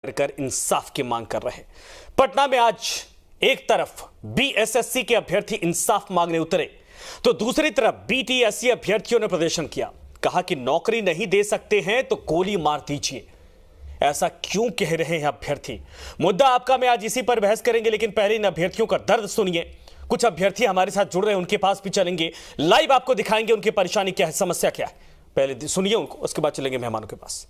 कर इंसाफ की मांग कर रहे। पटना में आज एक तरफ बीएसएससी के अभ्यर्थी इंसाफ मांगने उतरे तो दूसरी तरफ बीटीएससी अभ्यर्थियों ने प्रदर्शन किया। कहा कि नौकरी नहीं दे सकते हैं तो गोली मार दीजिए। ऐसा क्यों कह रहे हैं अभ्यर्थी? मुद्दा आपका मैं आज इसी पर बहस करेंगे, लेकिन पहले इन अभ्यर्थियों का दर्द सुनिए। कुछ अभ्यर्थी हमारे साथ जुड़ रहे हैं, उनके पास भी चलेंगे, लाइव आपको दिखाएंगे उनकी परेशानी क्या है, समस्या क्या है। पहले सुनिए उनको, उसके बाद चलेंगे मेहमानों के पास।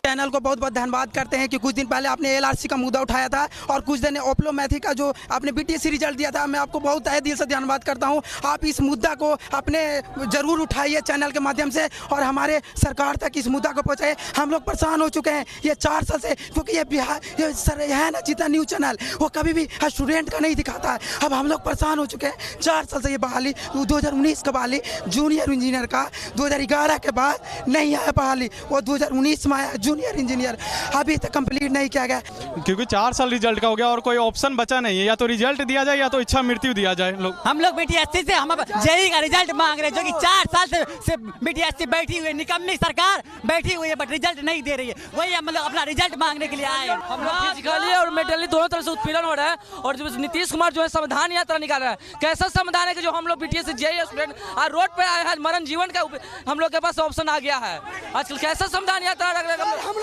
चैनल को बहुत बहुत धन्यवाद करते हैं कि कुछ दिन पहले आपने एलआरसी का मुद्दा उठाया था और कुछ दिन ओप्लोमैथी का जो आपने बीटीएससी रिजल्ट दिया था। मैं आपको बहुत तहे दिल से धन्यवाद करता हूं। आप इस मुद्दा को अपने जरूर उठाइए चैनल के माध्यम से और हमारे सरकार तक इस मुद्दा को पहुंचाइए। हम लोग परेशान हो चुके हैं ये 4 साल से, क्योंकि ये बिहार ये सर है ना जितना न्यूज चैनल वो कभी भी स्टूडेंट का नहीं दिखाता है। अब हम लोग परेशान हो चुके हैं। 4 साल से ये बहाली 2019 का बहाली जूनियर इंजीनियर का 2011 के बाद नहीं आया बहाली, वो 2019 में आया जूनियर इंजीनियर, अभी तक कंप्लीट नहीं किया गया। क्योंकि 4 साल रिजल्ट का हो गया और कोई ऑप्शन बचा नहीं है, या तो रिजल्ट दिया जाए या तो इच्छा मृत्यु दिया जाए। हम लोग बीटीएससी से हम जेईई का रिजल्ट मांग रहे हैं, जो कि 4 साल से बीटीएससी बैठी हुई है, निकम्मी सरकार बैठी हुई है, बट रिजल्ट नहीं दे रही है। वही हम लोग अपना रिजल्ट मांगने के लिए आए। हम लोग फिजिकली और मेंटली दोनों तरफ से उत्पीड़न हो रहा है और जो नीतीश कुमार जो है संविधान यात्रा निकाल रहा है। कैसा संविधान है कि जो हम लोग बीटीएससी जेईई स्टूडेंट आज रोड पे आए हैं, मरण जीवन का हम लोग के पास ऑप्शन आ गया है। आजकल कैसा संविधान यात्रा रख रहे हैं हम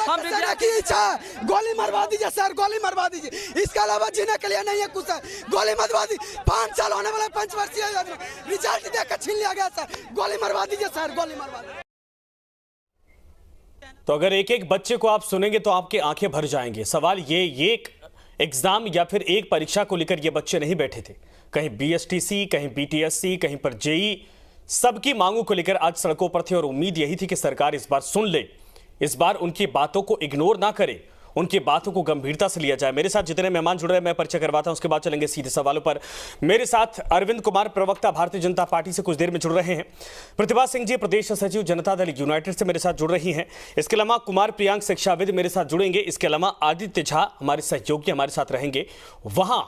गोली मरवा दीजिए सर, गोली मरवा दीजिए। इसके अलावा जीने के लिए नहीं है कुछ सर, गोली मरवा दीजिए। 5 साल होने वाला पंचवर्षीय रिजल्ट देकर छीन लिया गया सर, गोली मरवा दीजिए सर, गोली मरवा दीजिए। तो अगर एक एक बच्चे को आप सुनेंगे तो आपकी आंखें भर जाएंगे। सवाल ये एक एग्जाम या फिर एक परीक्षा को लेकर ये बच्चे नहीं बैठे थे, कहीं बीएसटीसी, कहीं बीटीएससी, कहीं पर जेईई, सबकी मांगों को लेकर आज सड़कों पर थे और उम्मीद यही थी कि सरकार इस बार सुन ले, इस बार उनकी बातों को इग्नोर ना करे, उनकी बातों को गंभीरता से लिया जाए। मेरे साथ जितने मेहमान जुड़ रहे हैं मैं परिचय करवाता हूं, उसके बाद चलेंगे सीधे सवालों पर। मेरे साथ अरविंद कुमार, प्रवक्ता भारतीय जनता पार्टी से कुछ देर में जुड़ रहे हैं। प्रतिभा सिंह जी, प्रदेश सचिव जनता दल यूनाइटेड से मेरे साथ जुड़ रही हैं। इसके अलावा कुमार प्रियांक शिक्षाविद मेरे साथ जुड़ेंगे। इसके अलावा आदित्य झा हमारे सहयोगी हमारे साथ रहेंगे। वहां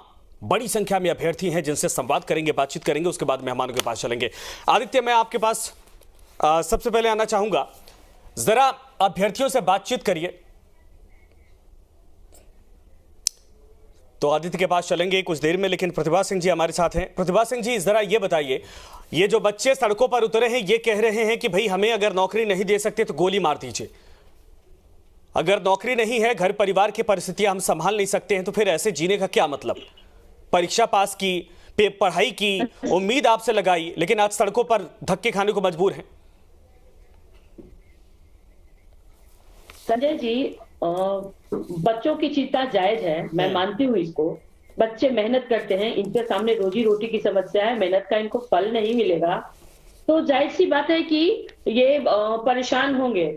बड़ी संख्या में अभ्यर्थी हैं जिनसे संवाद करेंगे, बातचीत करेंगे, उसके बाद मेहमानों के पास चलेंगे। आदित्य, मैं आपके पास सबसे पहले आना चाहूंगा, जरा अभ्यर्थियों से बातचीत करिए। तो आदित्य के पास चलेंगे कुछ देर में, लेकिन प्रतिभा सिंह जी हमारे साथ हैं। प्रतिभा सिंह जी, जरा ये बताइए, ये जो बच्चे सड़कों पर उतरे हैं ये कह रहे हैं कि भाई हमें अगर नौकरी नहीं दे सकते तो गोली मार दीजिए। अगर नौकरी नहीं है, घर परिवार की परिस्थितियां हम संभाल नहीं सकते हैं, तो फिर ऐसे जीने का क्या मतलब? परीक्षा पास की, पढ़ाई की, उम्मीद आपसे लगाई, लेकिन आज सड़कों पर धक्के खाने को मजबूर हैं। संजय जी, बच्चों की चिंता जायज है, मैं मानती हूँ इसको। बच्चे मेहनत करते हैं, इनके सामने रोजी रोटी की समस्या है, मेहनत का इनको फल नहीं मिलेगा, तो जायज सी बात है कि ये परेशान होंगे।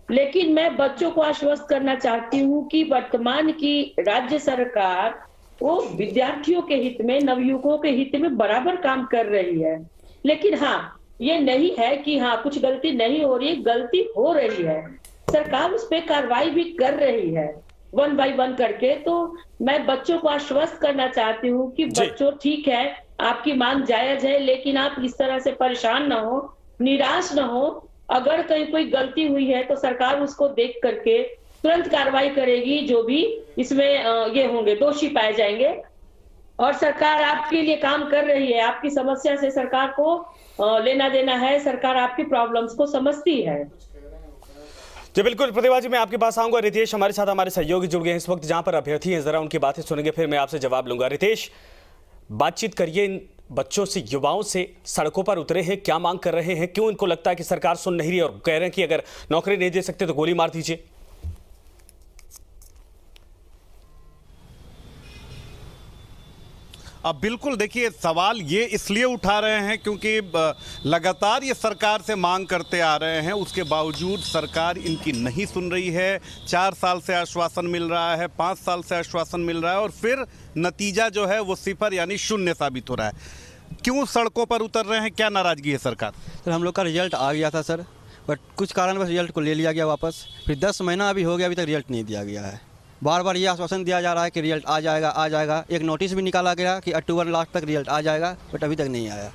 लेकिन मैं बच्चों को आश्वस्त करना चाहती हूँ कि वर्तमान की राज्य सरकार वो विद्यार्थियों के हित में, नवयुवकों के हित में बराबर काम कर रही है। लेकिन हाँ, ये नहीं है कि हाँ कुछ गलती नहीं हो रही, गलती हो रही है। सरकार उस पर कार्रवाई भी कर रही है 1 by 1 करके। तो मैं बच्चों को आश्वस्त करना चाहती हूँ कि बच्चों ठीक है, आपकी मांग जायज है, लेकिन आप इस तरह से परेशान ना हो, निराश ना हो। अगर कहीं कोई गलती हुई है तो सरकार उसको देख करके तुरंत कार्रवाई करेगी, जो भी इसमें ये होंगे दोषी पाए जाएंगे। और सरकार आपके लिए काम कर रही है, आपकी समस्या से सरकार को लेना देना है, सरकार आपकी प्रॉब्लम्स को समझती है। जी बिल्कुल प्रतिभा जी, मैं आपके पास आऊंगा। रितेश हमारे साथ, हमारे सहयोगी जुड़ गए हैं इस वक्त जहां पर अभ्यर्थी हैं, जरा उनकी बातें सुनेंगे, फिर मैं आपसे जवाब लूंगा। रितेश, बातचीत करिए इन बच्चों से, युवाओं से, सड़कों पर उतरे हैं, क्या मांग कर रहे हैं, क्यों इनको लगता है कि सरकार सुन नहीं रही और कह रहे हैं कि अगर नौकरी नहीं दे सकते तो गोली मार दीजिए। अब बिल्कुल देखिए, सवाल ये इसलिए उठा रहे हैं क्योंकि लगातार ये सरकार से मांग करते आ रहे हैं, उसके बावजूद सरकार इनकी नहीं सुन रही है। 4 साल से आश्वासन मिल रहा है, 5 साल से आश्वासन मिल रहा है और फिर नतीजा जो है वो सिफर यानी शून्य साबित हो रहा है। क्यों सड़कों पर उतर रहे हैं, क्या नाराजगी है सरकार? सर, हम लोग का रिजल्ट आ गया था सर, बट कुछ कारणवश रिजल्ट को ले लिया गया वापस। फिर 10 महीना अभी हो गया, अभी तक रिजल्ट नहीं दिया गया है। बार बार ये आश्वासन दिया जा रहा है कि रिजल्ट आ जाएगा आ जाएगा। एक नोटिस भी निकाला गया कि अक्टूबर लास्ट तक रिजल्ट आ जाएगा, बट अभी तक नहीं आया।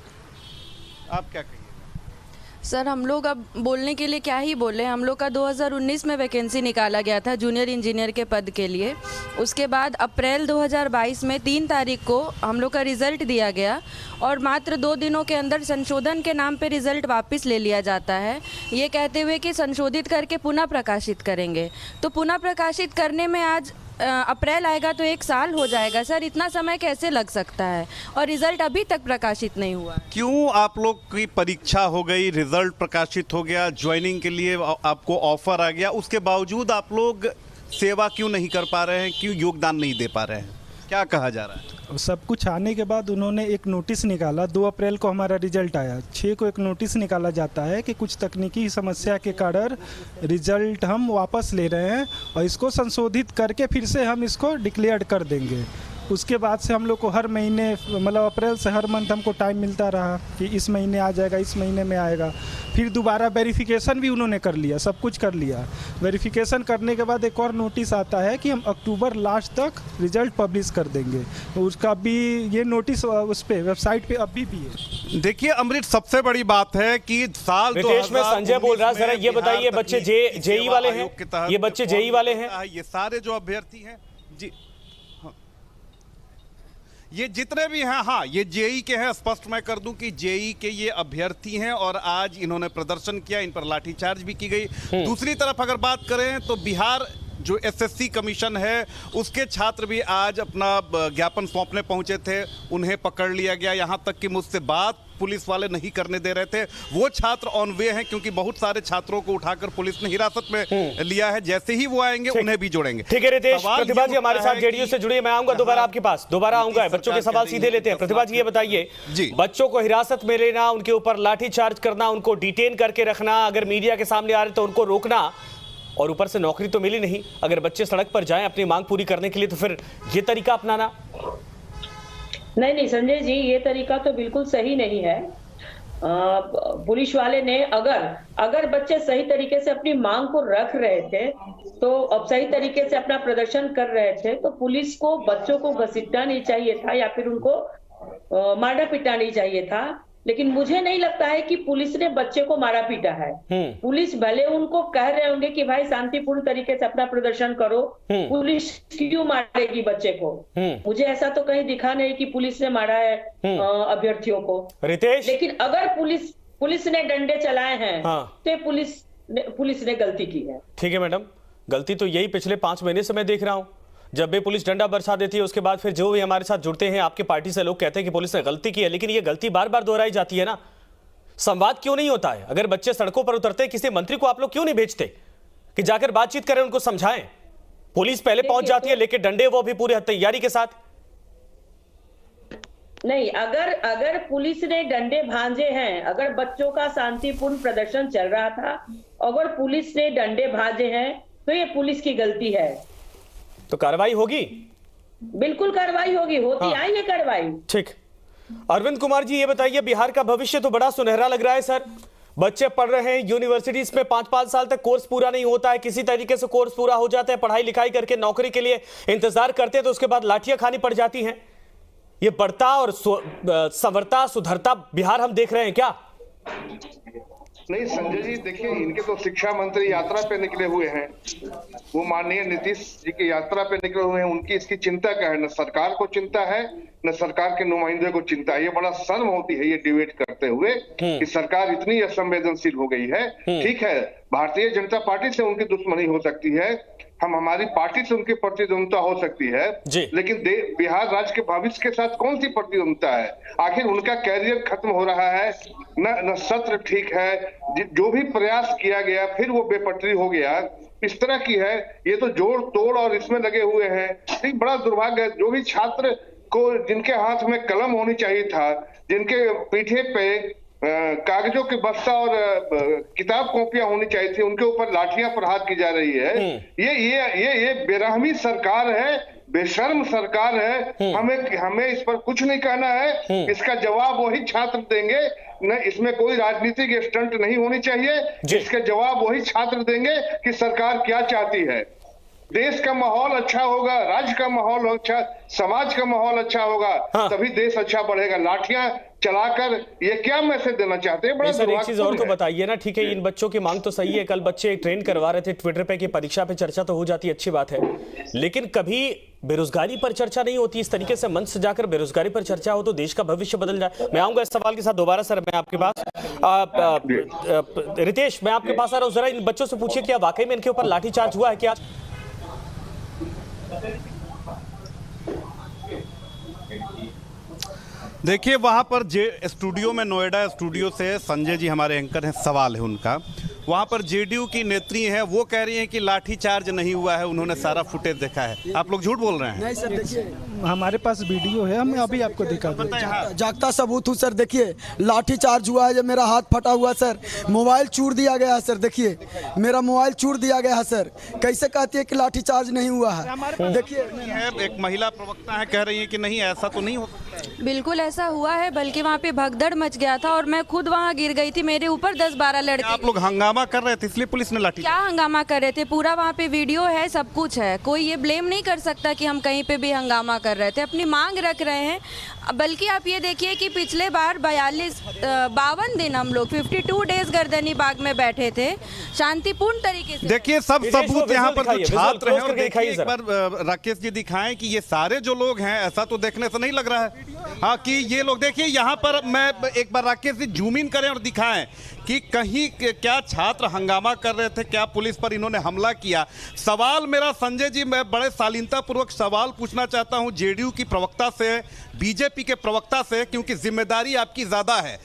आप क्या कहिएगा? सर हम लोग अब बोलने के लिए क्या ही बोले। हम लोग का 2019 में वैकेंसी निकाला गया था जूनियर इंजीनियर के पद के लिए। उसके बाद अप्रैल 2022 में 3 तारीख को हम लोग का रिज़ल्ट दिया गया और मात्र 2 दिनों के अंदर संशोधन के नाम पे रिज़ल्ट वापस ले लिया जाता है, ये कहते हुए कि संशोधित करके पुनः प्रकाशित करेंगे। तो पुनः प्रकाशित करने में आज अप्रैल आएगा तो 1 साल हो जाएगा। सर इतना समय कैसे लग सकता है और रिजल्ट अभी तक प्रकाशित नहीं हुआ। क्यों आप लोग की परीक्षा हो गई, रिजल्ट प्रकाशित हो गया, ज्वाइनिंग के लिए आपको ऑफर आ गया, उसके बावजूद आप लोग सेवा क्यों नहीं कर पा रहे हैं, क्यों योगदान नहीं दे पा रहे हैं? क्या कहा जा रहा है? सब कुछ आने के बाद उन्होंने एक नोटिस निकाला। 2 अप्रैल को हमारा रिजल्ट आया, 6 को एक नोटिस निकाला जाता है कि कुछ तकनीकी समस्या के कारण रिजल्ट हम वापस ले रहे हैं और इसको संशोधित करके फिर से हम इसको डिक्लेयर कर देंगे। उसके बाद से हम लोग को हर महीने मतलब अप्रैल से हर मंथ हमको टाइम मिलता रहा कि इस महीने आ जाएगा, इस महीने में आएगा। फिर दोबारा वेरिफिकेशन भी उन्होंने कर लिया, सब कुछ कर लिया। वेरिफिकेशन करने के बाद एक और नोटिस आता है कि हम अक्टूबर लास्ट तक रिजल्ट पब्लिश कर देंगे। उसका भी ये नोटिस उस पर वेबसाइट पे अभी भी है। देखिए अमृत, सबसे बड़ी बात है कि साल रितेश में संजय बोल रहा है, जरा ये बताइए बच्चे जेई वाले हैं, ये बच्चे जेई वाले हैं, ये सारे जो अभ्यर्थी हैं जी, ये जितने भी हैं, हाँ ये जेई के हैं। स्पष्ट मैं कर दूं कि जेई के ये अभ्यर्थी हैं और आज इन्होंने प्रदर्शन किया, इन पर लाठीचार्ज भी की गई। दूसरी तरफ अगर बात करें तो बिहार जो एसएससी कमीशन है उसके छात्र भी आज अपना ज्ञापन सौंपने पहुंचे थे, उन्हें पकड़ लिया गया। यहां तक कि मुझसे बात पुलिस वाले नहीं करने दे रहे थे। वो छात्र ऑन वे हैं क्योंकि बहुत सारे छात्रों को उठाकर पुलिस ने हिरासत में लिया है। जैसे ही वो आएंगे उन्हें भी जोड़ेंगे। ठीक है रितेश, प्रतिभा जी हमारे साथ जेडीयू से जुड़िए। मैं आऊंगा दोबारा आपके पास, दोबारा आऊंगा। बच्चों के सवाल सीधे लेते हैं। प्रतिभा जी ये बताइए, बच्चों को हिरासत में लेना, उनके ऊपर लाठीचार्ज करना, उनको डिटेन करके रखना, अगर मीडिया के सामने आ रहे तो उनको रोकना, और ऊपर से नौकरी तो मिली नहीं, अगर बच्चे सड़क पर जाएं अपनी मांग पूरी करने के लिए, तो फिर ये तरीका अपनाना? नहीं संजय जी, ये तरीका तो बिल्कुल सही नहीं है। पुलिस वाले ने अगर बच्चे सही तरीके से अपनी मांग को रख रहे थे, तो अब सही तरीके से अपना प्रदर्शन कर रहे थे, तो पुलिस को बच्चों को घसीटना नहीं चाहिए था या फिर उनको मारना पीटना नहीं चाहिए था। लेकिन मुझे नहीं लगता है कि पुलिस ने बच्चे को मारा पीटा है। पुलिस भले उनको कह रहे होंगे कि भाई शांतिपूर्ण तरीके से अपना प्रदर्शन करो, पुलिस क्यों मारेगी बच्चे को? मुझे ऐसा तो कहीं दिखा नहीं कि पुलिस ने मारा है अभ्यर्थियों को। रितेश, लेकिन अगर पुलिस ने डंडे चलाए हैं तो पुलिस ने गलती की है। ठीक है मैडम, गलती तो यही पिछले 5 महीने से मैं देख रहा हूं। जब भी पुलिस डंडा बरसा देती है, उसके बाद फिर जो भी हमारे साथ जुड़ते हैं आपके पार्टी से लोग कहते हैं कि पुलिस ने गलती की है, लेकिन ये गलती बार बार दोहराई जाती है ना। संवाद क्यों नहीं होता है? अगर बच्चे सड़कों पर उतरते हैं, किसी मंत्री को आप लोग क्यों नहीं भेजते कि जाकर बातचीत करें, उनको समझाएं? पुलिस पहले पहुंच जाती है लेके डंडे, वो भी पूरी तैयारी के साथ। नहीं, अगर पुलिस ने डंडे भांजे हैं, अगर बच्चों का शांतिपूर्ण प्रदर्शन चल रहा था, अगर पुलिस ने डंडे भांजे हैं, तो ये पुलिस की गलती है। तो कार्रवाई होगी? बिल्कुल कार्रवाई होगी, होती आई है कार्रवाई। ठीक। अरविंद कुमार जी ये बताइए, बिहार का भविष्य तो बड़ा सुनहरा लग रहा है सर। बच्चे पढ़ रहे हैं यूनिवर्सिटीज में, 5-5 साल तक कोर्स पूरा नहीं होता है, किसी तरीके से कोर्स पूरा हो जाता है, पढ़ाई लिखाई करके नौकरी के लिए इंतजार करते हैं, तो उसके बाद लाठियां खानी पड़ जाती हैं। ये बढ़ता और संवरता सुधरता बिहार हम देख रहे हैं क्या? नहीं संजय जी, देखिए इनके तो शिक्षा मंत्री यात्रा पे निकले हुए हैं, वो माननीय नीतीश जी की यात्रा पे निकले हुए हैं। उनकी इसकी चिंता क्या है? न सरकार को चिंता है, न सरकार के नुमाइंदे को चिंता है। ये बड़ा शर्म होती है ये डिबेट करते हुए कि सरकार इतनी असंवेदनशील हो गई है। ठीक है, भारतीय जनता पार्टी से उनकी दुश्मनी हो सकती है, हमारी पार्टी से उनकी प्रतिद्वंदता हो सकती है, लेकिन बिहार राज्य के भविष्य के साथ कौन सी प्रतिद्वंदता है? आखिर उनका कैरियर खत्म हो रहा है, न सत्र ठीक है, जो भी प्रयास किया गया फिर वो बेपटरी हो गया, इस तरह की है। ये तो जोड़ तोड़ और इसमें लगे हुए हैं। बड़ा दुर्भाग्य है। जो भी छात्र को, जिनके हाथ में कलम होनी चाहिए था, जिनके पीठे पे कागजों के बस्ता और किताब कॉपियां होनी चाहिए थी, उनके ऊपर लाठियां प्रहार की जा रही है। ये बेरहमी सरकार है, बेशर्म सरकार है। हमें इस पर कुछ नहीं कहना है, इसका जवाब वही छात्र देंगे। न इसमें कोई राजनीतिक स्टंट नहीं होनी चाहिए, इसका जवाब वही छात्र देंगे कि सरकार क्या चाहती है। देश का माहौल अच्छा होगा, राज्य का माहौल अच्छा, समाज का माहौल अच्छा होगा, तभी देश अच्छा बढ़ेगा। लाठियां चलाकर ये क्या मैसेज देना चाहते हैं? बड़ा सर एक चीज और तो दुर्भाग्यपूर्ण है। बताइए ना, ठीक है इन बच्चों की मांग तो सही है, कल बच्चे ट्रेन करवा रहे थे ट्विटर पे कि परीक्षा पे चर्चा तो हो जाती है, अच्छी बात है, लेकिन कभी बेरोजगारी पर चर्चा नहीं होती। इस तरीके से मंच सजाकर बेरोजगारी पर चर्चा हो तो देश का भविष्य बदल जाए। मैं आऊंगा इस सवाल के साथ दोबारा सर, मैं आपके पास रितेश मैं आपके पास आ रहा हूँ, जरा इन बच्चों से पूछिए क्या वाकई में इनके ऊपर लाठीचार्ज हुआ है क्या? देखिए वहाँ पर स्टूडियो में, नोएडा स्टूडियो से संजय जी हमारे एंकर हैं, सवाल है उनका। वहाँ पर जेडीयू की नेत्री हैं, वो कह रही हैं कि लाठीचार्ज नहीं हुआ है, उन्होंने सारा फुटेज देखा है। आप लोग झूठ बोल रहे हैं? नहीं सर, देखिए हमारे पास वीडियो है, हम अभी आपको दिखा दें। जागता सबूत हूँ सर। देखिए लाठीचार्ज हुआ है, जब मेरा हाथ फटा हुआ सर, मोबाइल चूर दिया गया है सर। देखिए मेरा मोबाइल चूर दिया गया है सर। कैसे कहती है कि लाठीचार्ज नहीं हुआ है? देखिए एक महिला प्रवक्ता है, कह रही है कि नहीं ऐसा तो नहीं हो सकता। बिल्कुल ऐसा हुआ है, बल्कि वहाँ पे भगदड़ मच गया था और मैं खुद वहाँ गिर गई थी, मेरे ऊपर 10-12 लड़के। आप लोग हंगामा कर रहे थे इसलिए पुलिस ने लाठी? क्या हंगामा कर रहे थे, पूरा वहाँ पे वीडियो है, सब कुछ है, कोई ये ब्लेम नहीं कर सकता कि हम कहीं पे भी हंगामा कर रहे थे, अपनी मांग रख रहे हैं। बल्कि आप ये देखिए कि पिछले बार 52 दिन हम लोग 52 डेज गर्दनी बाग में बैठे थे शांतिपूर्ण तरीके से। देखिए सब सबूत यहाँ पर जो छात्र हैं, और देखिए एक बार राकेश जी दिखाएं कि ये सारे जो लोग हैं, ऐसा तो देखने से नहीं लग रहा है हाँ कि ये लोग, देखिए यहाँ पर मैं एक बार राकेश जी जूम इन करें और दिखाएं कि कहीं क्या छात्र हंगामा कर रहे थे, क्या पुलिस पर इन्होंने हमला किया। सवाल मेरा संजय जी, मैं बड़े शालीनता पूर्वक सवाल पूछना चाहता हूं जेडीयू की प्रवक्ता से, बीजेपी के प्रवक्ता से, क्योंकि जिम्मेदारी आपकी ज्यादा है।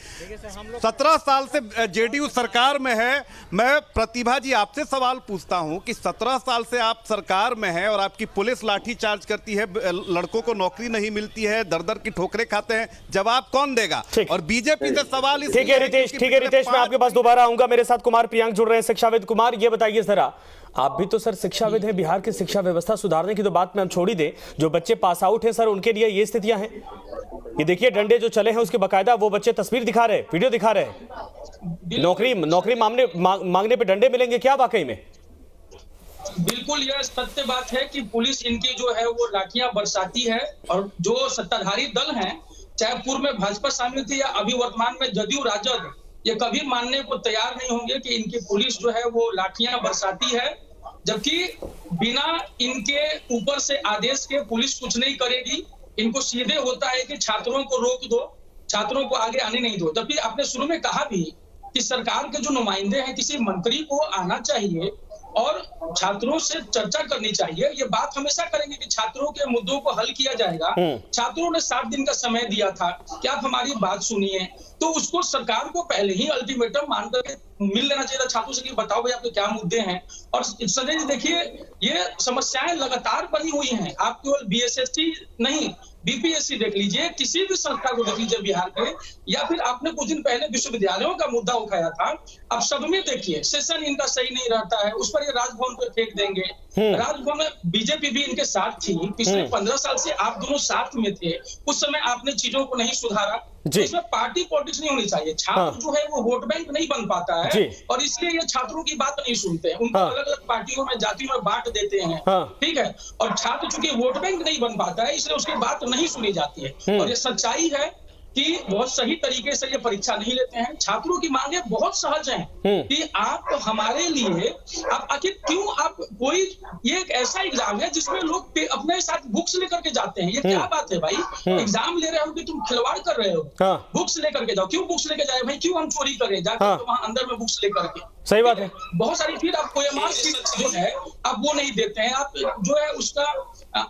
17 साल से जेडीयू सरकार में है। मैं प्रतिभा जी आपसे सवाल पूछता हूं कि 17 साल से आप सरकार में हैं और आपकी पुलिस लाठीचार्ज करती है, लड़कों को नौकरी नहीं मिलती है, दर-दर की ठोकरें खाते हैं, जवाब कौन देगा? और बीजेपी से सवाल ठीक है रितेश, मैं आपके पास दोबारा आऊंगा। मेरे साथ कुमार प्रियांक जुड़ रहे हैं, शिक्षाविद। कुमार ये बताइए जरा, आप भी तो सर शिक्षाविद हैं, बिहार की शिक्षा व्यवस्था सुधारने की तो बात में हम छोड़ ही दें, जो बच्चे पास आउट हैं सर उनके लिए ये स्थितियां हैं। ये देखिए डंडे जो चले हैं उसके बकायदा वो बच्चे तस्वीर दिखा रहे हैं, वीडियो दिखा रहे हैं। नौकरी मांगने पे डंडे मिलेंगे क्या वाकई में? बिल्कुल यह सत्य बात है कि पुलिस इनकी जो है वो लाठियां बरसाती है, और जो सत्ताधारी दल हैं, चाहे पूर्व में भाजपा शामिल थी या अभी वर्तमान में जदयू राजद, ये कभी मानने को तैयार नहीं होंगे कि इनकी पुलिस जो है वो लाठियां बरसाती है, जबकि बिना इनके ऊपर से आदेश के पुलिस कुछ नहीं करेगी। इनको सीधे होता है कि छात्रों को रोक दो, छात्रों को आगे आने नहीं दो। जबकि आपने शुरू में कहा भी कि सरकार के जो नुमाइंदे हैं, किसी मंत्री को आना चाहिए और छात्रों से चर्चा करनी चाहिए। ये बात हमेशा करेंगे कि छात्रों के मुद्दों को हल किया जाएगा। छात्रों ने 7 दिन का समय दिया था कि आप हमारी बात सुनिए, तो उसको सरकार को पहले ही अल्टीमेटम मानकर मिल लेना चाहिए था छात्रों से कि बताओ भाई आपके क्या मुद्दे हैं। और संजय जी देखिए, ये समस्याएं लगातार बनी हुई हैं। आप केवल बीएसएससी नहीं, बीपीएससी देख लीजिए, किसी भी संस्था को देख लीजिए बिहार के, या फिर आपने कुछ दिन पहले विश्वविद्यालयों का मुद्दा उठाया था। अब सब में देखिए सेशन इनका सही नहीं रहता है, उस पर ये राजभवन पर फेंक देंगे। राजभवन में बीजेपी भी इनके साथ थी, पिछले 15 साल से आप दोनों साथ में थे, उस समय आपने चीजों को नहीं सुधारा। तो इसमें पार्टी पॉलिटिक्स नहीं होनी चाहिए। छात्र जो है वो वोट बैंक नहीं बन पाता है, और इसलिए ये छात्रों की बात नहीं सुनते हैं, उनको अलग अलग पार्टियों में, जातियों में बांट देते हैं। ठीक है, और छात्र चूंकि वोट बैंक नहीं बन पाता है, इसलिए उसकी बात नहीं सुनी जाती है। और ये सच्चाई है कि बहुत सही तरीके से ये परीक्षा नहीं लेते हैं। छात्रों की मांगे बहुत सहज हैं कि आप हमारे लिए, आप आखिर क्यों, आप कोई, ये एक ऐसा एग्जाम है जिसमें लोग अपने साथ बुक्स लेकर के जाते हैं। ये क्या बात है भाई? एग्जाम ले रहे हो कि तुम खिलवाड़ कर रहे हो? बुक्स लेकर के जाओ। क्यों बुक्स लेकर जाए भाई? क्यों हम चोरी करें जाकर तो वहां अंदर में बुक्स लेकर के? सही बात है। बहुत सारी, फिर आप OMR जो है आप वो नहीं देते हैं, आप जो है उसका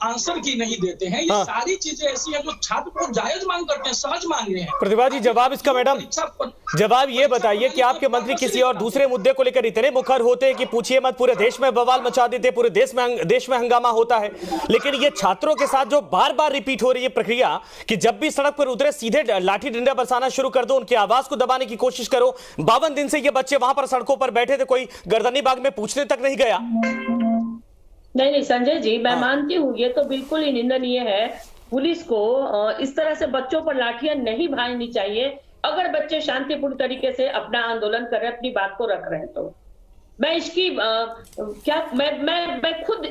आंसर की नहीं देते हैं। ये सारी चीजें ऐसी हैं जो छात्र को जायज मांग करते हैं, सहज मांग रहे हैं। प्रतिभा जी जवाब इसका, मैडम जवाब ये बताइए कि आपके मंत्री किसी और दूसरे मुद्दे को लेकर इतने मुखर होते हैं कि पूछिए मत, पूरे देश में बवाल मचा देते, पूरे देश में हंगामा होता है। लेकिन ये छात्रों के साथ जो बार बार रिपीट हो रही है प्रक्रिया कि जब भी सड़क पर उतरे सीधे लाठी डंडा बरसाना शुरू कर दो, उनकी आवाज को दबाने की कोशिश करो। 52 दिन से ये बच्चे वहां पर सड़कों पर बैठे थे, कोई गर्दनी बाग में पूछने तक नहीं गया। नहीं संजय जी, मैं मानती हूँ ये तो बिल्कुल ही निंदनीय है। पुलिस को इस तरह से बच्चों पर लाठियां नहीं भाजनी चाहिए। अगर बच्चे शांतिपूर्ण तरीके से अपना आंदोलन कर रहे हैं, अपनी बात को रख रहे हैं, तो मैं इसकी मैं खुद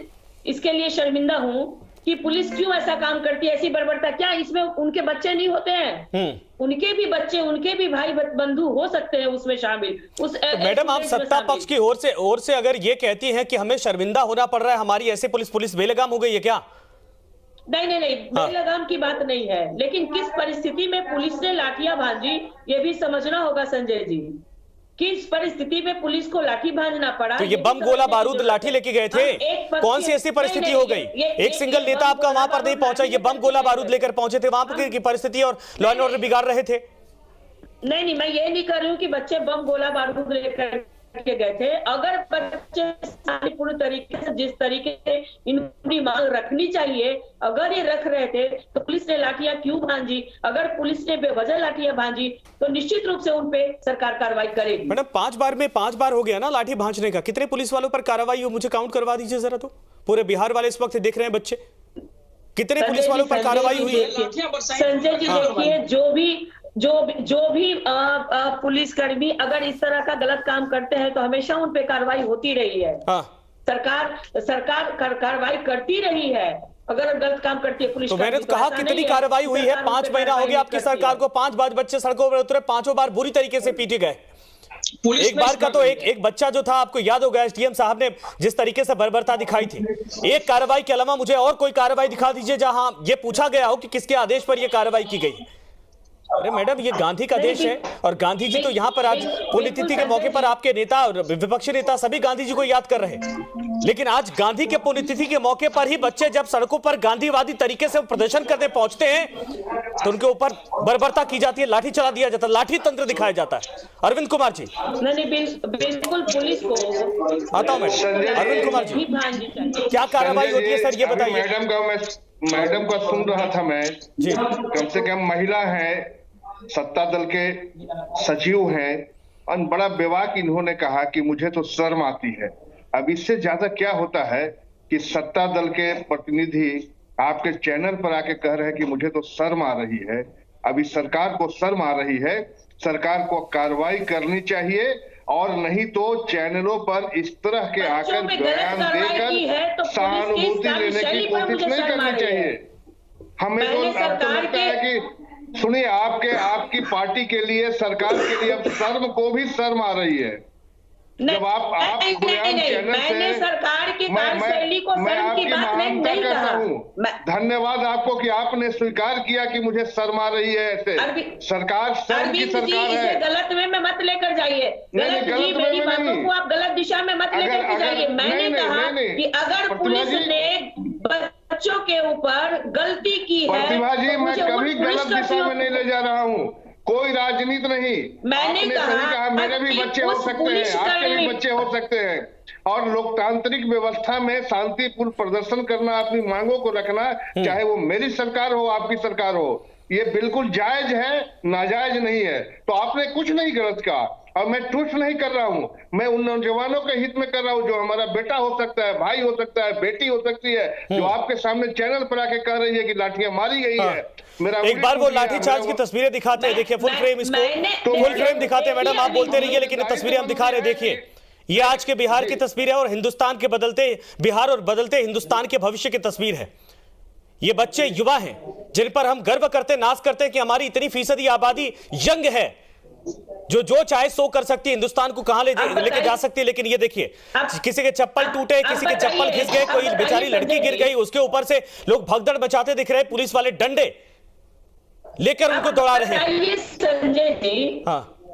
इसके लिए शर्मिंदा हूँ कि पुलिस क्यों ऐसा काम करती है, ऐसी बर्बरता। क्या इसमें उनके बच्चे नहीं होते हैं? उनके भी बच्चे, उनके भी भाई बंधु हो सकते हैं उसमें शामिल। उस तो मैडम, आप सत्ता पक्ष की ओर से अगर ये कहती हैं कि हमें शर्मिंदा होना पड़ रहा है, हमारी ऐसे पुलिस बेलगाम हो गई है क्या? नहीं, बेलगाम की बात नहीं है, लेकिन किस परिस्थिति में पुलिस ने लाठियां भांजी ये भी समझना होगा संजय जी। किस परिस्थिति में पुलिस को लाठी भांजना पड़ा? तो ये बम गोला बारूद लाठी लेके गए थे, कौन सी ऐसी परिस्थिति हो गई? एक सिंगल नेता आपका वहां पर नहीं पहुंचा, ये बम गोला बारूद लेकर पहुंचे थे, वहां पर की परिस्थिति और लॉ एंड ऑर्डर बिगाड़ रहे थे। नहीं, मैं ये नहीं कर रही हूँ कि बच्चे बम गोला बारूद लेकर के गए थे। अगर बच्चे पूर्ण तरीके से जिस तरीके से इनकी मांग रखनी चाहिए अगर ये रख रहे थे तो पुलिस ने लाठियां क्यों भांजी? अगर पुलिस ने बेवजह लाठियां भांजी तो निश्चित रूप से उन पे सरकार कार्रवाई करेगी। मैडम, 5 बार हो गया ना लाठी भांजने का, कितने पुलिस वालों पर कार्रवाई हो मुझे काउंट करवा दीजिए जरा। तो पूरे बिहार वाले इस वक्त देख रहे हैं बच्चे, कितने पुलिस वालों पर कार्रवाई हुई है? संजय जी देखिए, जो भी पुलिसकर्मी अगर इस तरह का गलत काम करते हैं तो हमेशा उन पे कार्रवाई होती रही है। सरकार कार्रवाई करती रही है अगर गलत काम करती है पुलिस। तो मैंने तो कहा कितनी कार्रवाई हुई है? 5 महीना हो गया आपकी सरकार को, 5 बार बच्चे सड़कों पर उतरे, 5 बार बुरी तरीके से पीटे गए। एक बार का तो एक बच्चा जो था, आपको याद होगा एसडीएम साहब ने जिस तरीके से बर्बरता दिखाई थी। एक कार्रवाई के अलावा मुझे और कोई कार्रवाई दिखा दीजिए जहां ये पूछा गया हो कि किसके आदेश पर यह कार्रवाई की गई। अरे मैडम, ये गांधी का देश है और गांधी जी तो यहाँ पर आज पुण्यतिथि के मौके पर आपके नेता और विपक्षी नेता सभी गांधी जी को याद कर रहे हैं, लेकिन आज गांधी के पुण्यतिथि के मौके पर ही बच्चे जब सड़कों पर गांधीवादी तरीके से प्रदर्शन करने पहुंचते हैं तो उनके ऊपर बर्बरता की जाती है, लाठी चला दिया जाता है, लाठी तंत्र दिखाया जाता है। अरविंद कुमार जी। बिल्कुल पुलिस को आता हूँ मैं। अरविंद कुमार जी, क्या कार्रवाई होती है सर, ये बताइए। मैडम का सुन रहा था मैं जी। कम से कम महिला है, सत्ता दल के सचिव हैं और बड़ा बेबाक इन्होंने कहा कि मुझे तो शर्म आती है। अब इससे ज्यादा क्या होता है कि सत्ता दल के प्रतिनिधि आपके चैनल पर आके कह रहे हैं कि मुझे तो शर्म आ रही है। अभी सरकार को शर्म आ रही है, सरकार को कार्रवाई करनी चाहिए और नहीं तो चैनलों पर इस तरह के आकर बयान देकर सहानुभूति लेने की कोशिश नहीं करनी चाहिए। हमें तो लगता है कि सुनिए, आपकी पार्टी के लिए, सरकार के लिए अब शर्म को भी शर्म आ रही है। जब आप चैनल से सरकार की कार्यशैली को शर्म की बात नहीं करता हूँ। धन्यवाद आपको कि आपने स्वीकार किया कि मुझे शर्म आ रही है। ऐसे सरकार शर्म की सरकार है। गलत में मत लेकर जाइए, मेरी बातों को आप गलत दिशा में मत लेकर जाइए। मैंने कहा कि अगर पुलिस ने बच्चों के ऊपर गलती की है, प्रतिभा जी, मैं कभी गलत दिशा में नहीं ले जा रहा हूँ, कोई राजनीति नहीं। मैंने सही कहा, मेरे भी बच्चे हो सकते हैं, आपके भी बच्चे हो सकते हैं और लोकतांत्रिक व्यवस्था में शांतिपूर्ण प्रदर्शन करना, अपनी मांगों को रखना, चाहे वो मेरी सरकार हो, आपकी सरकार हो, ये बिल्कुल जायज है, नाजायज नहीं है। तो आपने कुछ नहीं गलत कहा और मैं टूट नहीं कर रहा हूं, मैं उन नौजवानों के हित में कर रहा हूं जो हमारा बेटा हो सकता है, भाई हो सकता है, बेटी हो सकती है, जो आपके सामने चैनल पर आके कह रही है कि लाठियां मारी गई है। मेरा एक बार वो लाठीचार्ज की तस्वीरें दिखाते हैं, देखिए फुल फ्रेम, इसको फुल फ्रेम दिखाते हैं। मैडम आप बोलते रहिए, लेकिन तस्वीरें हम दिखा रहे हैं। देखिए, ये आज के बिहार की तस्वीर है और हिंदुस्तान के बदलते बिहार और बदलते हिंदुस्तान के भविष्य की तस्वीर है। ये बच्चे युवा हैं जिन पर हम गर्व करते, नाज करते हैं कि हमारी इतनी फीसदी आबादी यंग है जो चाहे सो कर सकती है, हिंदुस्तान को कहां लेके जा सकती है। लेकिन ये देखिए, किसी के चप्पल टूटे, किसी के चप्पल घिस गए, कोई बेचारी लड़की गिर गई, उसके ऊपर से लोग भगदड़ मचाते दिख रहे हैं, पुलिस वाले डंडे लेकर उनको दौड़ा रहे हैं।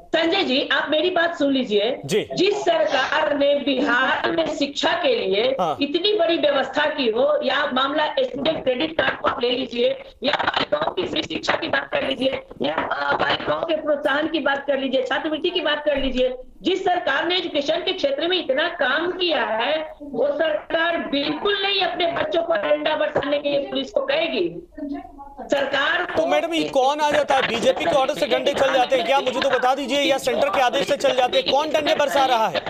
संजय जी, आप मेरी बात सुन लीजिए। जिस सरकार ने बिहार में शिक्षा के लिए इतनी बड़ी व्यवस्था की हो, या मामला स्टूडेंट क्रेडिट कार्ड को आप ले लीजिए, या बालिकाओं की फ्री शिक्षा की बात कर लीजिए, या बालिकाओं के प्रोत्साहन की बात कर लीजिए, छात्रवृत्ति की बात कर लीजिए, जिस सरकार ने एजुकेशन के क्षेत्र में इतना काम किया है, वो सरकार बिल्कुल नहीं अपने बच्चों को डंडा बरसाने के लिए पुलिस को कहेगी। सरकार तो मैडम ये कौन आ जाता है? बीजेपी के ऑर्डर से डंडे चल जाते हैं क्या? मुझे तो बता दीजिए, या सेंटर के आदेश से चल जाते हैं? कौन डंडे बरसा रहा है?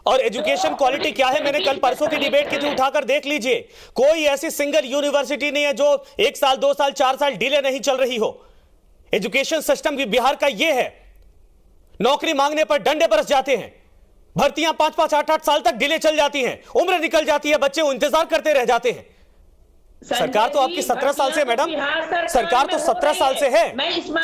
और एजुकेशन क्वालिटी क्या है? मैंने कल परसों की डिबेट की थी, उठाकर देख लीजिए। कोई ऐसी सिंगल यूनिवर्सिटी नहीं है जो 1 साल 2 साल 4 साल डिले नहीं चल रही हो। एजुकेशन सिस्टम भी बिहार का ये है, नौकरी मांगने पर डंडे बरस जाते हैं, भर्तियां 5-5 8-8 साल तक डिले चल जाती हैं, उम्र निकल जाती है, बच्चे इंतजार करते रह जाते हैं। सरकार तो आपकी 17 साल से, मैडम, सरकार तो 17 साल से है।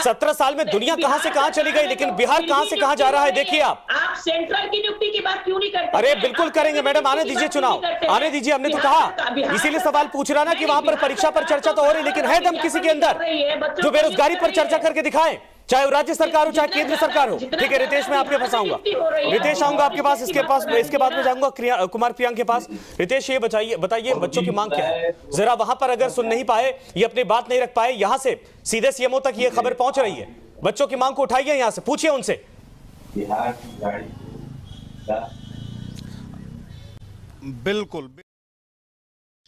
17 साल में दुनिया कहां से कहां चली गई, लेकिन बिहार कहां से कहां जा रहा है। देखिए आप सेंट्रल की नियुक्ति की बात क्यों नहीं करते? अरे बिल्कुल करेंगे मैडम, आने दीजिए चुनाव, आने दीजिए, हमने तो कहा, इसीलिए सवाल पूछ रहा ना कि वहां पर परीक्षा पर चर्चा तो हो रही, लेकिन है दम किसी के अंदर जो बेरोजगारी पर चर्चा करके दिखाए, चाहे वो राज्य सरकार हो चाहे केंद्र सरकार हो। ठीक है रितेश, मैं आपके पास आऊंगा, रितेश आऊंगा आपके पास, इसके बाद में जाऊंगा कुमार प्रियांक के पास। रितेश ये बताइए बच्चों की मांग क्या है, जरा वहां पर अगर सुन नहीं पाए, ये अपनी बात नहीं रख पाए, यहां से सीधे सीएमओ तक ये खबर पहुंच रही है, बच्चों की मांग को उठाइए, यहां से पूछिए उनसे। बिल्कुल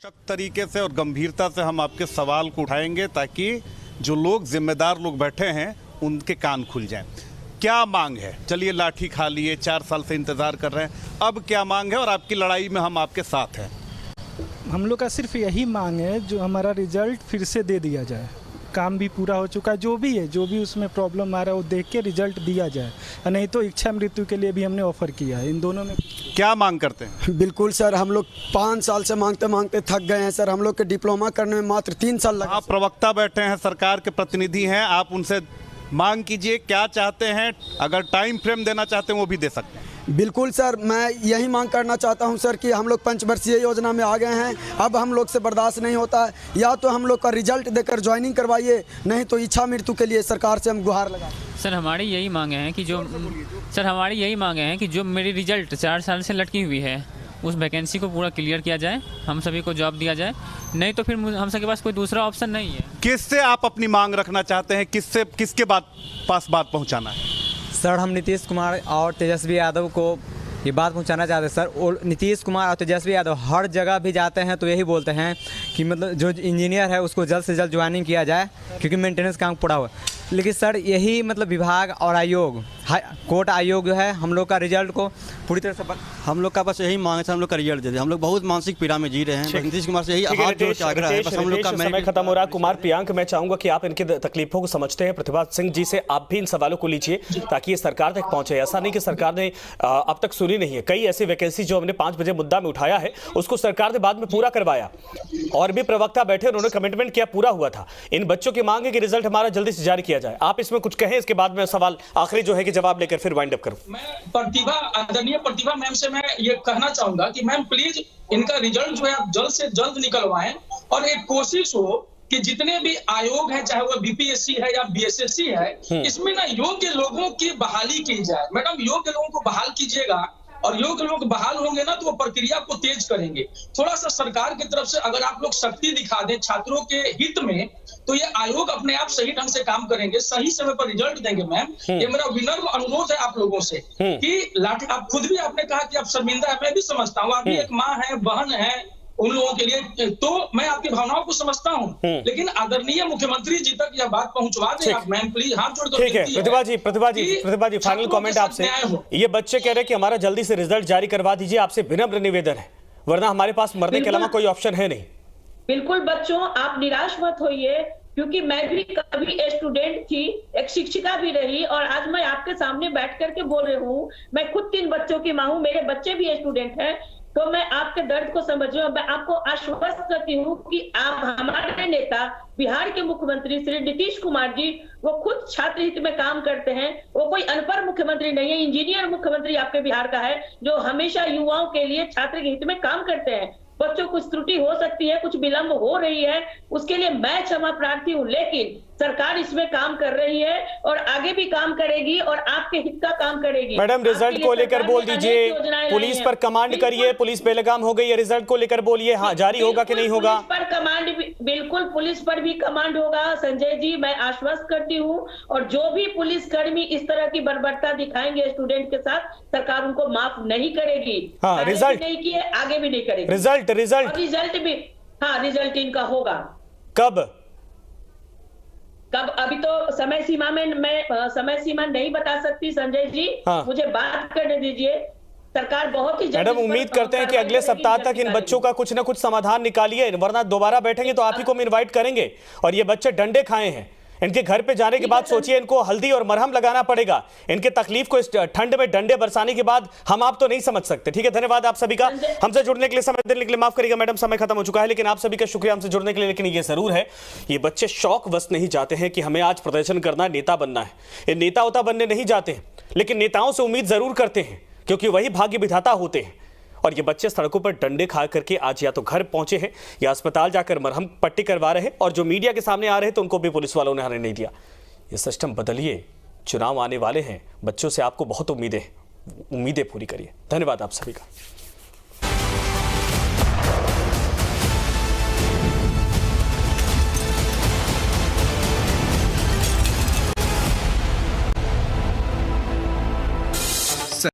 सख्त तरीके से और गंभीरता से हम आपके सवाल को उठाएंगे ताकि जो लोग जिम्मेदार लोग बैठे हैं उनके कान खुल जाएं। क्या मांग है? चलिए लाठी खा लिए, 4 साल से इंतजार कर रहे हैं, अब क्या मांग है और आपकी लड़ाई में हम आपके साथ हैं। हम लोग का सिर्फ यही मांग है जो हमारा रिजल्ट फिर से दे दिया जाए। काम भी पूरा हो चुका है, जो भी है, जो भी उसमें प्रॉब्लम आ रहा है वो देख के रिजल्ट दिया जाए, नहीं तो इच्छा मृत्यु के लिए भी हमने ऑफर किया है। इन दोनों में क्या मांग करते हैं? बिल्कुल सर, हम लोग 5 साल से मांगते मांगते थक गए हैं सर। हम लोग के डिप्लोमा करने में मात्र 3 साल लगा। आप प्रवक्ता बैठे हैं, सरकार के प्रतिनिधि हैं, आप उनसे मांग कीजिए क्या चाहते हैं, अगर टाइम फ्रेम देना चाहते हैं वो भी दे सकते हैं। बिल्कुल सर, मैं यही मांग करना चाहता हूं सर कि हम लोग पंचवर्षीय योजना में आ गए हैं, अब हम लोग से बर्दाश्त नहीं होता है, या तो हम लोग का रिजल्ट देकर ज्वाइनिंग करवाइए, नहीं तो इच्छा मृत्यु के लिए सरकार से हम गुहार लगाएं। सर हमारी यही मांगे हैं कि जो मेरी रिजल्ट 4 साल से लटकी हुई है उस वैकेंसी को पूरा क्लियर किया जाए, हम सभी को जॉब दिया जाए, नहीं तो फिर हम सबके पास कोई दूसरा ऑप्शन नहीं है। किससे आप अपनी मांग रखना चाहते हैं, किसके पास बात पहुंचाना है? सर हम नीतीश कुमार और तेजस्वी यादव को ये बात पहुंचाना चाहते हैं सर। और नीतीश कुमार और तेजस्वी यादव हर जगह भी जाते हैं तो यही बोलते हैं कि मतलब जो इंजीनियर है उसको जल्द से जल्द ज्वाइनिंग किया जाए क्योंकि मेंटेनेंस काम पड़ा हुआ। लेकिन सर यही मतलब विभाग और आयोग, कोर्ट आयोग जो है हम लोग का रिजल्ट को पूरी तरह से, हम लोग का बस यही मांग है, हम लोग का रिजल्ट दे दे। हम लोग बहुत मानसिक पीड़ा में जी रहे हैं, नीतीश कुमार से यही हाथ जोड़ के आग्रह है, बस हम लोग का समय खत्म हो रहा है। कुमार प्रियांक, मैं चाहूंगा कि आप इनकी तकलीफों को समझते हैं, प्रतिभा सिंह जी से आप भी इन सवालों को लीजिए ताकि ये सरकार तक पहुंचे। ऐसा नहीं कि सरकार ने अब तक सुनी नहीं है, कई ऐसी वैकेंसी जो हमने 5 बजे मुद्दा में उठाया है उसको सरकार ने बाद में पूरा करवाया, और भी प्रवक्ता बैठे उन्होंने कमिटमेंट किया, पूरा हुआ था। इन बच्चों की मांग है कि रिजल्ट हमारा जल्दी से जारी किया जाए। आप इसमें कुछ कहें, इसके बाद में सवाल आखिरी जो है कि जवाब लेकर फिर वाइंड अप करूं। मैं आदरणीय प्रतिभा मैम से मैं ये कहना चाहूंगा कि मैम प्लीज इनका रिजल्ट जो है आप जल्द से जल्द निकलवाएं, और एक कोशिश हो कि जितने भी आयोग हैं, चाहे वो बीपीएससी है या बीएसएससी है, इसमें ना योग्य लोगों की बहाली की जाए। मैडम योग्य लोगों को बहाल कीजिएगा, और योग्य लोग बहाल होंगे ना तो वो प्रक्रिया को तेज करेंगे। थोड़ा सा सरकार की तरफ से अगर आप लोग शक्ति दिखा दें छात्रों के हित में, तो ये आयोग अपने आप सही ढंग से काम करेंगे, सही समय पर रिजल्ट देंगे। मैम ये मेरा विनम्र अनुरोध है आप लोगों से कि लाठी, आप खुद भी आपने कहा कि आप शर्मिंदा है, मैं भी समझता हूँ, आप भी एक माँ है, बहन है उन लोगों के लिए, तो मैं आपकी भावनाओं को समझता हूं, लेकिन आदरणीय मुख्यमंत्री जी तक यह बात पहुंचवा दें आप। मैम प्लीज हाथ जोड़कर ठीक है। प्रतिभा जी फाइनल कमेंट आपसे। ये बच्चे कह रहे हैं कि हमारा जल्दी से रिजल्ट जारी करवा दीजिए, आपसे विनम्र निवेदन है, वरना हमारे पास मरने के अलावा कोई ऑप्शन है नहीं। बिल्कुल बच्चों, आप निराश मत होइए, क्योंकि मैं भी कभी स्टूडेंट थी, एक शिक्षिका भी रही, और आज मैं आपके सामने बैठ करके बोल रही हूँ। मैं खुद 3 बच्चों की माँ हूँ, मेरे बच्चे भी स्टूडेंट हैं, तो मैं आपके दर्द को समझ रही हूँ। मैं आपको आश्वस्त करती हूँ कि आप हमारे नेता बिहार के मुख्यमंत्री श्री नीतीश कुमार जी, वो खुद छात्र हित में काम करते हैं। वो कोई अनपढ़ मुख्यमंत्री नहीं है, इंजीनियर मुख्यमंत्री आपके बिहार का है, जो हमेशा युवाओं के लिए छात्र के हित में काम करते हैं। बच्चों कुछ त्रुटि हो सकती है, कुछ विलंब हो रही है, उसके लिए मैं क्षमा प्रार्थी हूँ, लेकिन सरकार इसमें काम कर रही है और आगे भी काम करेगी और आपके हित का काम करेगी। मैडम रिजल्ट को लेकर बोल दीजिए, पुलिस पर कमांड करिए, पुलिस बेलगाम हो गई है, रिजल्ट को लेकर बोलिए, हाँ जारी होगा कि नहीं होगा? पुलिस पर कमांड, बिल्कुल पुलिस पर भी कमांड होगा संजय जी, मैं आश्वस्त करती हूँ। और जो भी पुलिसकर्मी इस तरह की बर्बरता दिखाएंगे स्टूडेंट के साथ, सरकार उनको माफ नहीं करेगी। हाँ, रिजल्ट नहीं किए, आगे भी नहीं करेगी। रिजल्ट भी, हाँ रिजल्ट इनका होगा। कब? अभी तो समय सीमा में मैं समय सीमा नहीं बता सकती संजय जी। हाँ। मुझे बात करने दीजिए। सरकार बहुत ही मैडम उम्मीद करते हैं कि अगले सप्ताह तक इन बच्चों का कुछ ना कुछ समाधान निकालिए, वरना दोबारा बैठेंगे तो आप ही को हम इनवाइट करेंगे। और ये बच्चे डंडे खाए हैं, इनके घर पे जाने के बाद सोचिए इनको हल्दी और मरहम लगाना पड़ेगा। इनके तकलीफ को इस ठंड में डंडे बरसाने के बाद हम आप तो नहीं समझ सकते। ठीक है, धन्यवाद आप सभी का हमसे जुड़ने के लिए, समय देने के लिए। माफ करिएगा मैडम, समय खत्म हो चुका है, लेकिन आप सभी का शुक्रिया हमसे जुड़ने के लिए। लेकिन ये जरूर है, ये बच्चे शौक वश नहीं जाते हैं कि हमें आज प्रदर्शन करना, नेता बनना है। ये नेता उता बनने नहीं जाते हैं, लेकिन नेताओं से उम्मीद जरूर करते हैं, क्योंकि वही भाग्य विधाता होते हैं। और ये बच्चे सड़कों पर डंडे खा करके आज या तो घर पहुंचे हैं या अस्पताल जाकर मरहम पट्टी करवा रहे हैं, और जो मीडिया के सामने आ रहे हैं तो उनको भी पुलिस वालों ने आने नहीं दिया। ये सिस्टम बदलिए, चुनाव आने वाले हैं, बच्चों से आपको बहुत उम्मीदें पूरी करिए। धन्यवाद आप सभी का।